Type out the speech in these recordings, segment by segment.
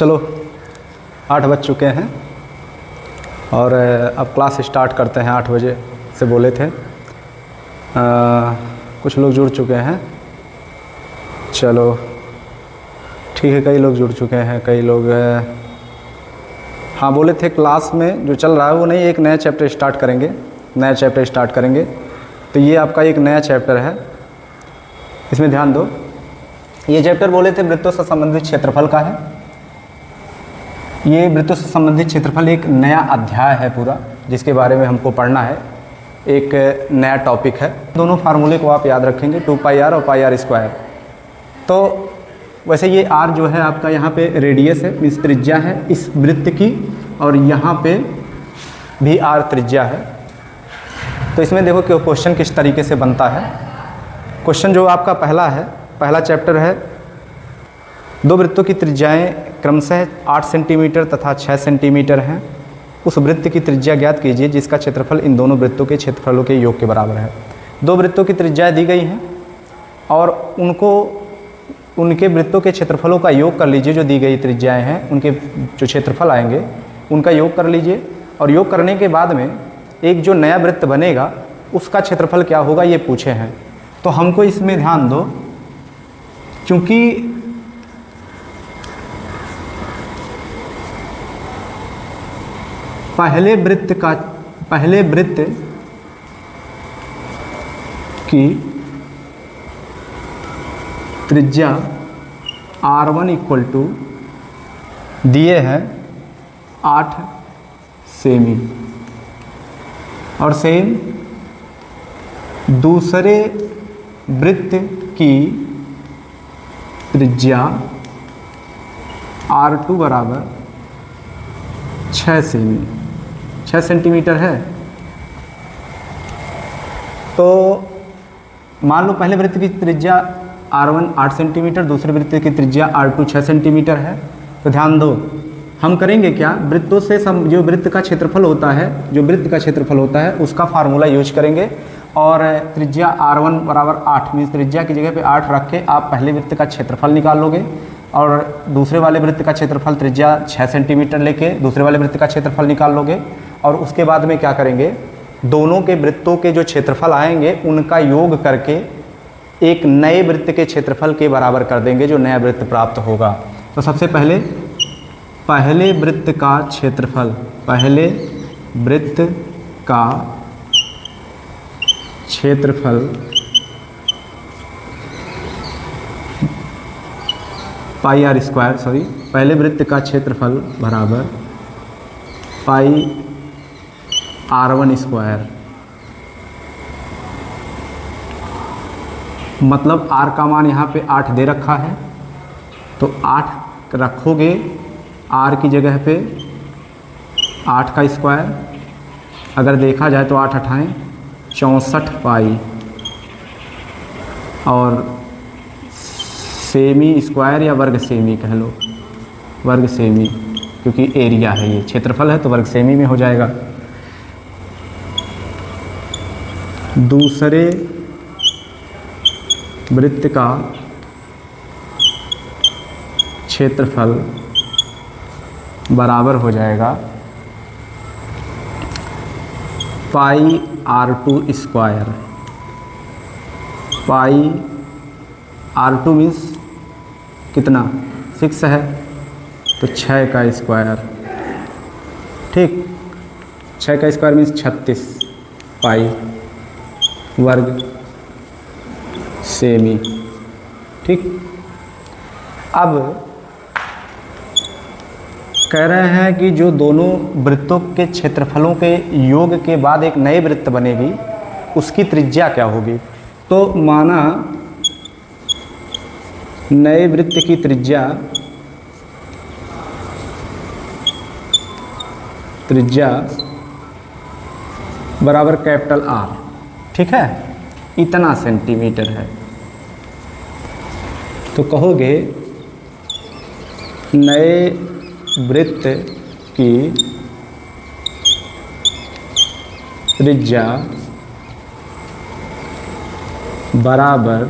चलो 8 बज चुके हैं और अब क्लास स्टार्ट करते हैं। 8 बजे से बोले थे। कुछ लोग जुड़ चुके हैं। चलो ठीक है, कई लोग जुड़ चुके हैं, कई लोग हाँ बोले थे क्लास में जो चल रहा है वो नहीं, एक नया चैप्टर स्टार्ट करेंगे, नया चैप्टर स्टार्ट करेंगे। तो ये आपका एक नया चैप्टर है, इसमें ध्यान दो। ये चैप्टर बोले थे वृत्तों से संबंधित क्षेत्रफल का है। ये वृत्तों से संबंधित क्षेत्रफल एक नया अध्याय है पूरा, जिसके बारे में हमको पढ़ना है। एक नया टॉपिक है। दोनों फार्मूले को आप याद रखेंगे, 2πr और πr²। तो वैसे ये r जो है आपका यहाँ पे रेडियस है, मीन्स त्रिज्या है इस वृत्त की, और यहाँ पे भी r त्रिज्या है। तो इसमें देखो कि क्वेश्चन किस तरीके से बनता है। क्वेश्चन जो आपका पहला है, पहला चैप्टर है, दो वृत्तों की त्रिज्याएं क्रमशः 8 सेंटीमीटर तथा 6 सेंटीमीटर हैं। उस वृत्त की त्रिज्या ज्ञात कीजिए जिसका क्षेत्रफल इन दोनों वृत्तों के क्षेत्रफलों के योग के बराबर है। दो वृत्तों की त्रिज्याएं दी गई हैं और उनके वृत्तों के क्षेत्रफलों का योग कर लीजिए। जो दी गई त्रिज्याएं हैं उनके जो क्षेत्रफल आएंगे उनका योग कर लीजिए, और योग करने के बाद में एक जो नया वृत्त बनेगा उसका क्षेत्रफल क्या होगा ये पूछे हैं। तो हमको इसमें ध्यान दो, क्योंकि पहले वृत्त की त्रिज्या r1 इक्वल टू दिए हैं 8 सेमी, और सेम दूसरे वृत्त की त्रिज्या r2 बराबर 6 सेमी, 6 सेंटीमीटर है। तो मान लो पहले वृत्त की त्रिज्या r1 8 सेंटीमीटर, दूसरे वृत्त की त्रिज्या r2 6 सेंटीमीटर है। तो ध्यान दो, हम करेंगे क्या, वृत्तों से जो वृत्त का क्षेत्रफल होता है उसका फार्मूला यूज करेंगे, और त्रिज्या r1 बराबर 8 मीन्स त्रिज्या की जगह पे 8 रख के आप पहले वृत्त का क्षेत्रफल निकाल लोगे, और दूसरे वाले वृत्त का क्षेत्रफल त्रिज्या 6 सेंटीमीटर लेके दूसरे वाले वृत्त का क्षेत्रफल निकाल लोगे। और उसके बाद में क्या करेंगे, दोनों के वृत्तों के जो क्षेत्रफल आएंगे उनका योग करके एक नए वृत्त के क्षेत्रफल के बराबर कर देंगे, जो नया वृत्त प्राप्त होगा। तो सबसे पहले पहले वृत्त का क्षेत्रफल, पहले वृत्त का क्षेत्रफल πr², पहले वृत्त का क्षेत्रफल बराबर πr1²। मतलब r का मान यहाँ पे 8 दे रखा है, तो 8 रखोगे r की जगह पे 8 का स्क्वायर। अगर देखा जाए तो 8 8 64 पाई, और सेमी स्क्वायर या वर्ग सेमी कह लो, वर्ग सेमी, क्योंकि एरिया है ये, क्षेत्रफल है तो वर्ग सेमी में हो जाएगा। दूसरे वृत्त का क्षेत्रफल बराबर हो जाएगा πr2²। πr2 मीन्स कितना, 6 है, तो 6 का स्क्वायर, ठीक, 6 का स्क्वायर मीन्स 36 पाई वर्ग सेमी, ठीक। अब कह रहे हैं कि जो दोनों वृत्तों के क्षेत्रफलों के योग के बाद एक नए वृत्त बनेगी उसकी त्रिज्या क्या होगी। तो माना नए वृत्त की त्रिज्या बराबर कैपिटल R, ठीक है, इतना सेंटीमीटर है। तो कहोगे नए वृत्त की त्रिज्या बराबर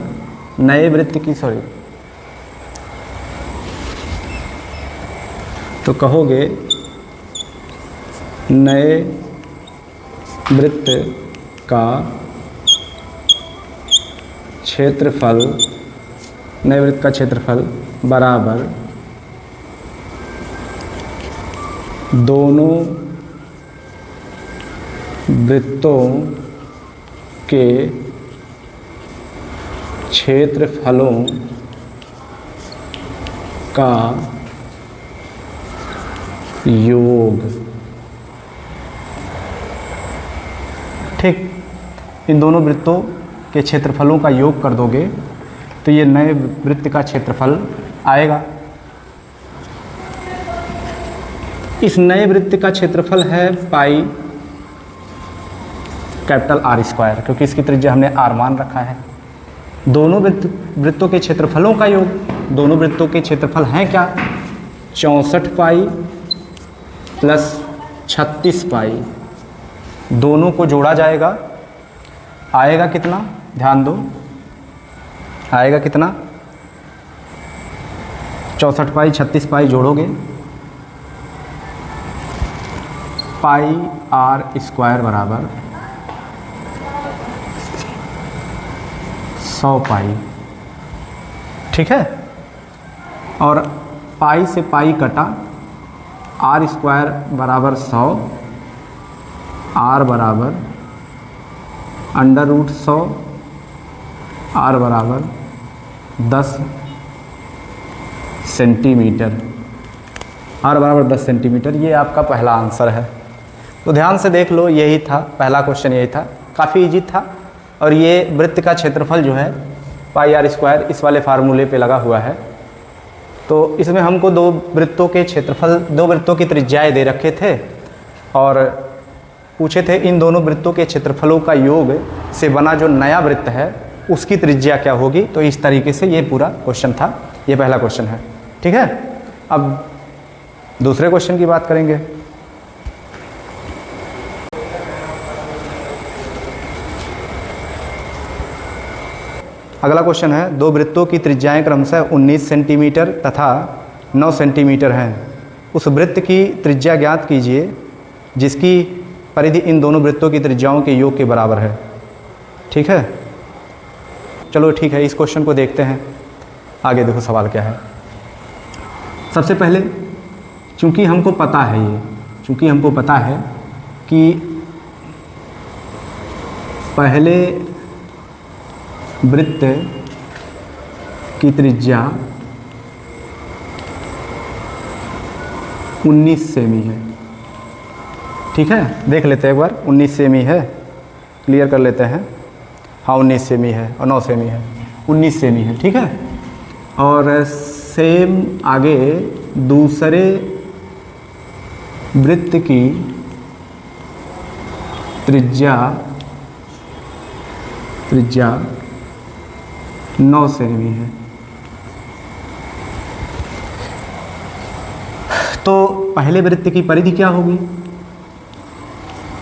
नए वृत्त की तो कहोगे नए वृत्त का क्षेत्रफल, नए वृत्त का क्षेत्रफल बराबर दोनों वृत्तों के क्षेत्रफलों का योग। ठीक, इन दोनों वृत्तों के क्षेत्रफलों का योग कर दोगे तो ये नए वृत्त का क्षेत्रफल आएगा। इस नए वृत्त का क्षेत्रफल है पाई कैपिटल आर स्क्वायर, क्योंकि इसकी त्रिज्या हमने आर मान रखा है। दोनों वृत्तों के क्षेत्रफलों का योग, दोनों वृत्तों के क्षेत्रफल हैं क्या? 64 पाई प्लस 36 पाई, दोनों को जोड़ा जाएगा, आएगा कितना? ध्यान दो, आएगा कितना? 64 पाई 36 पाई जोड़ोगे, पाई आर स्क्वायर बराबर 100 पाई। ठीक है, और पाई से पाई कटा, आर स्क्वायर बराबर 100, आर बराबर √100, आर बराबर 10 सेंटीमीटर, आर बराबर 10 सेंटीमीटर। ये आपका पहला आंसर है। तो ध्यान से देख लो, यही था पहला क्वेश्चन, यही था, काफ़ी इजी था। और ये वृत्त का क्षेत्रफल जो है पाई आर स्क्वायर इस वाले फार्मूले पे लगा हुआ है। तो इसमें हमको दो वृत्तों के क्षेत्रफल, दो वृत्तों की त्रिज्याएं दे रखे थे और पूछे थे इन दोनों वृत्तों के क्षेत्रफलों का योग से बना जो नया वृत्त है उसकी त्रिज्या क्या होगी। तो इस तरीके से ये पूरा क्वेश्चन था, ये पहला क्वेश्चन है। ठीक है, अब दूसरे क्वेश्चन की बात करेंगे। अगला क्वेश्चन है, दो वृत्तों की त्रिज्याएं क्रमशः 19 सेंटीमीटर तथा 9 सेंटीमीटर हैं। उस वृत्त की त्रिज्या ज्ञात कीजिए जिसकी परिधि इन दोनों वृत्तों की त्रिज्याओं के योग के बराबर है। ठीक है, चलो ठीक है, इस क्वेश्चन को देखते हैं। आगे देखो सवाल क्या है। सबसे पहले चूँकि हमको पता है चूँकि हमको पता है कि पहले वृत्त की त्रिज्या 19 सेमी है। ठीक है, देख लेते हैं एक बार, 19 सेमी है, क्लियर कर लेते हैं। हाँ 19 सेमी है और 9 सेमी है, 19 सेमी है। ठीक है, और सेम आगे दूसरे वृत्त की त्रिज्या 9 सेमी है। तो पहले वृत्त की परिधि क्या होगी?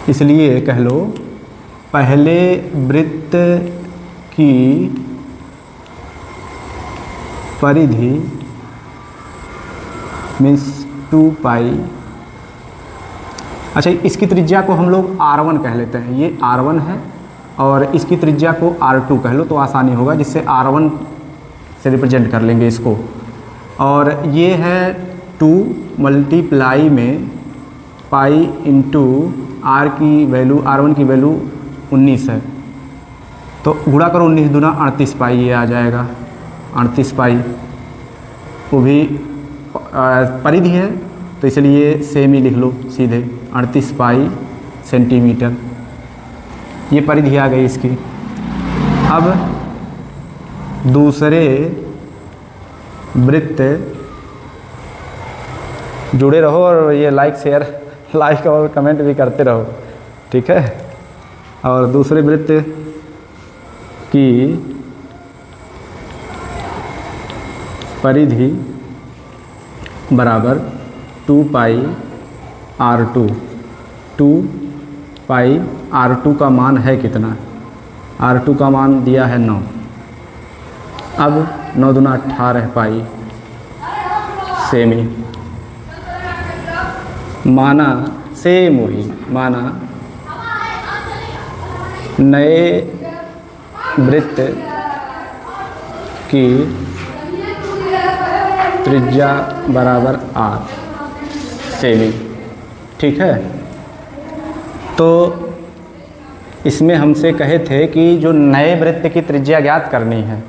इसलिए कह लो पहले वृत्त की परिधि मीन्स 2 पाई। अच्छा, इसकी त्रिज्या को हम लोग R1 कह लेते हैं, ये R1 है और इसकी त्रिज्या को R2 कह लो तो आसानी होगा, जिससे R1 से रिप्रेजेंट कर लेंगे इसको। और ये है 2 मल्टीप्लाई में पाई इंटू R की वैल्यू, R1 की वैल्यू 19 है, तो गुणा करो 19 दूना 38 पाई, ये आ जाएगा 38 पाई। वो भी परिधि है तो इसलिए सेम ही लिख लो सीधे, 38 पाई सेंटीमीटर, ये परिधि आ गई इसकी। अब दूसरे वृत्त, जुड़े रहो और ये लाइक और कमेंट भी करते रहो। ठीक है, और दूसरे वृत्त की परिधि बराबर 2 पाई R2। 2 पाई R2 का मान है कितना? R2 का मान दिया है 9। अब 9 दूना 18 पाई सेमी। माना सेम वही माना नए वृत्त की त्रिज्या बराबर आर सेमी। ठीक है, तो इसमें हमसे कहे थे कि जो नए वृत्त की त्रिज्या ज्ञात करनी है,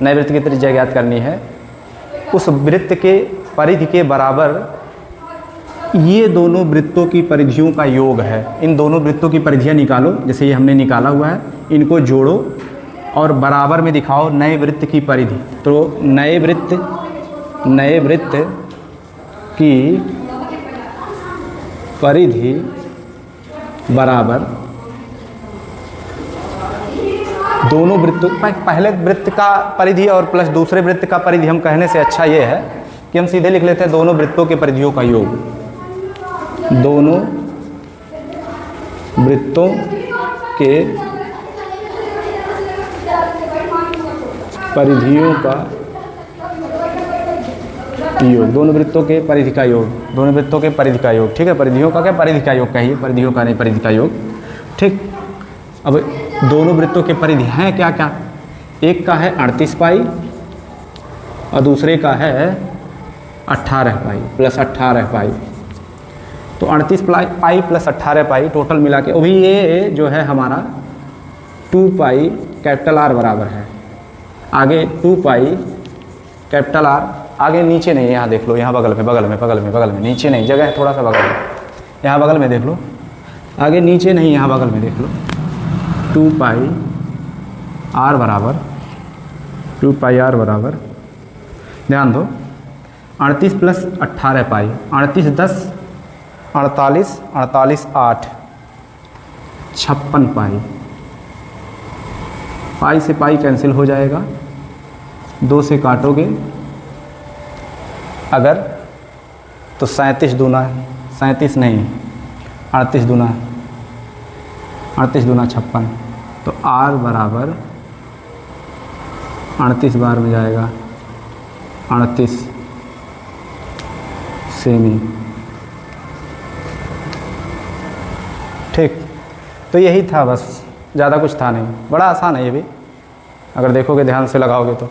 नए वृत्त की त्रिज्या ज्ञात करनी है, उस वृत्त के परिधि के बराबर ये दोनों वृत्तों की परिधियों का योग है। इन दोनों वृत्तों की परिधियाँ निकालो, जैसे ये हमने निकाला हुआ है, इनको जोड़ो और बराबर में दिखाओ नए वृत्त की परिधि। तो नए वृत्त की परिधि बराबर दोनों वृत्तों, पहले वृत्त का परिधि और प्लस दूसरे वृत्त का परिधि हम कहने से अच्छा ये है कि हम सीधे लिख लेते हैं दोनों वृत्तों के परिधियों का योग। दोनों वृत्तों के परिधियों का योग, दोनों वृत्तों के परिधि का योग, दोनों वृत्तों के परिधि का योग। ठीक है, परिधियों का क्या, परिधि का योग कहिए, परिधियों का नहीं, परिधि का योग। ठीक, अब दोनों वृत्तों के परिधि हैं क्या क्या, एक का है 38 पाई और दूसरे का है 18 पाई प्लस 18 पाई। तो 38 पाई प्लस 18 पाई टोटल मिला के, अभी ये जो है हमारा 2 पाई कैपिटल आर बराबर है। आगे 2 पाई कैपिटल आर, आगे नीचे नहीं, यहाँ देख लो, यहाँ बगल में, नीचे नहीं, जगह है थोड़ा सा बगल में, यहाँ बगल में देख लो, आगे नीचे नहीं, यहाँ बगल में देख लो। 2 पाई आर बराबर, 2 पाई आर बराबर, ध्यान दो, 38 प्लस 18 पाई, 38 10 48, 48 8 56 पाई। पाई से पाई कैंसिल हो जाएगा, 2 से काटोगे अगर तो 37 दूना, 37 नहीं 38 दूना 56, तो आर बराबर 38 बार में जाएगा 38 सेमी। ठीक, तो यही था बस, ज़्यादा कुछ था नहीं, बड़ा आसान है ये भी, अगर देखोगे ध्यान से लगाओगे तो।